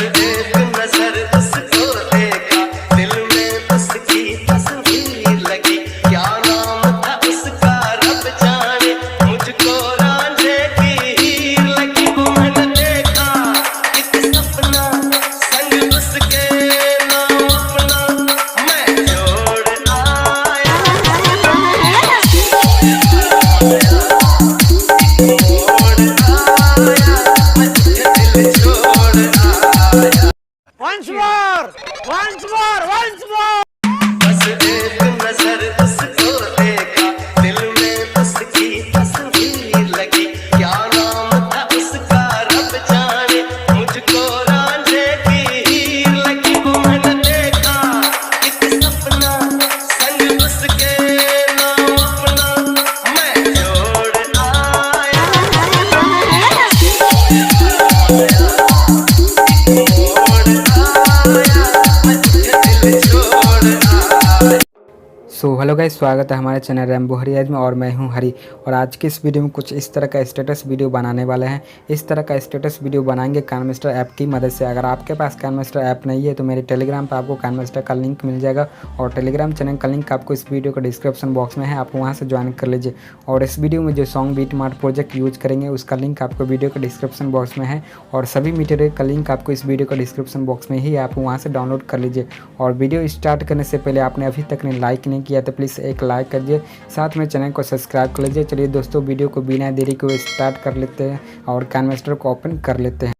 एक नजर उसको देखा, दिल में उसकी तस्वीर लगी। क्या नाम था उसका रब जाने, मुझको रांझे की हीर लगी। वो मैंने देखा एक सपना, संग उसके नाम अपना मैं जोड़ आया। Once more! Once more! Once more! बस एक नजर उसको देखा, दिल में उसकी तस्वीर लगी। क्या नाम था उसका रब जाने, मुझको रांझे की हीर लगी। वो मैंने देखा एक सपना, संग उसके नाम अपना मैं जोड़ आया। सो हेलो गाइस, स्वागत है हमारे चैनल रैम्बो हरी राज में और मैं हूं हरी। और आज के इस वीडियो में कुछ इस तरह का स्टेटस वीडियो बनाने वाले हैं। इस तरह का स्टेटस वीडियो बनाएंगे काइनमास्टर ऐप की मदद से। अगर आपके पास काइनमास्टर ऐप नहीं है तो मेरे टेलीग्राम पर आपको काइनमास्टर का लिंक मिल जाएगा और टेलीग्राम चैनल का लिंक आपको इस वीडियो का डिस्क्रिप्शन बॉक्स में है, आप वहाँ से ज्वाइन कर लीजिए। और इस वीडियो में जो song beat mart project use करेंगे उसका लिंक आपको वीडियो के डिस्क्रिप्शन बॉक्स में है और सभी मटेरियल का लिंक आपको इस वीडियो का डिस्क्रिप्शन बॉक्स में ही, आप वहाँ से डाउनलोड कर लीजिए। और वीडियो स्टार्ट करने से पहले आपने अभी तक ने लाइक नहीं किया तो प्लीज़ एक लाइक करिए, साथ में चैनल को सब्सक्राइब कर लीजिए। चलिए दोस्तों, वीडियो को बिना देरी को स्टार्ट कर लेते हैं और काइनमास्टर को ओपन कर लेते हैं।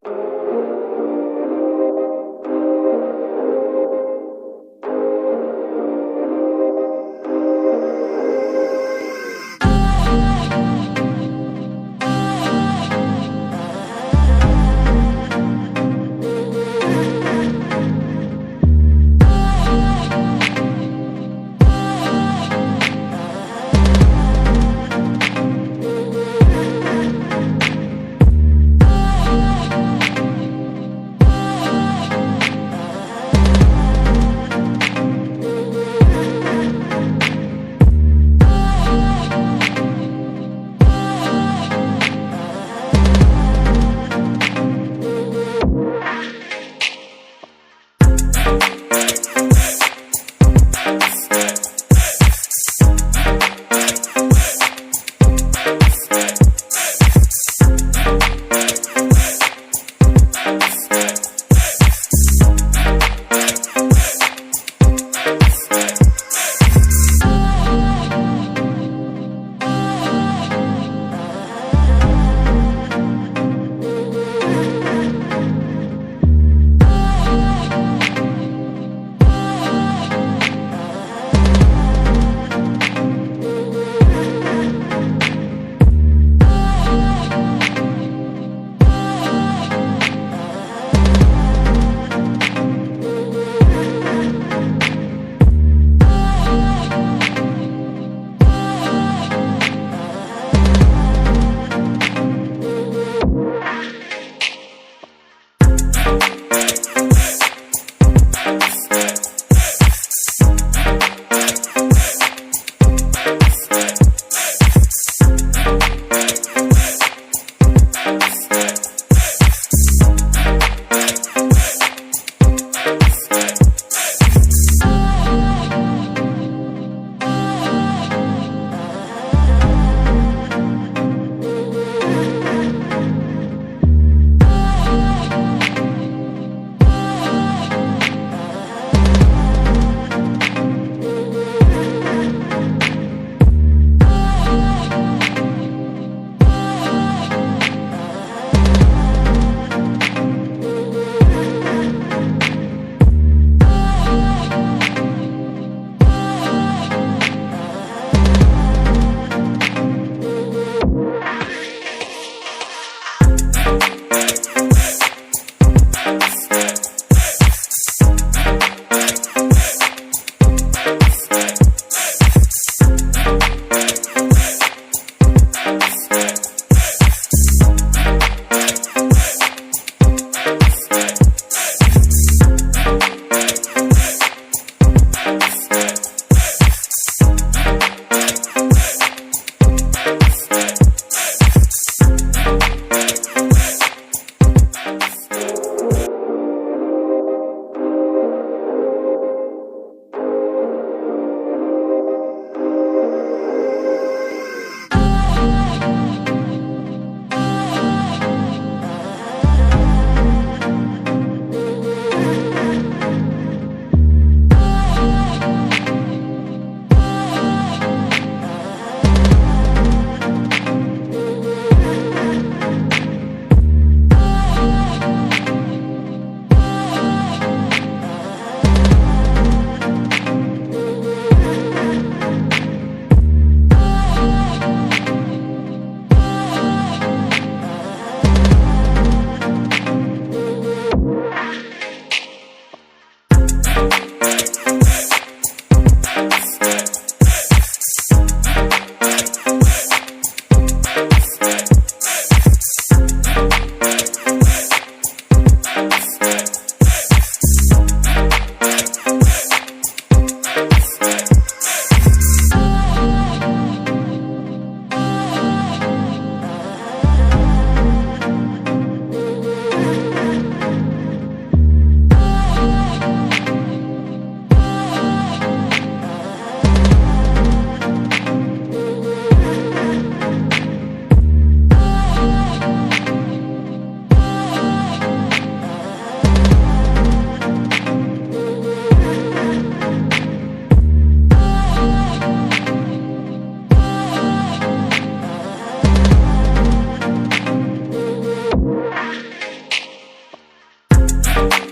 है।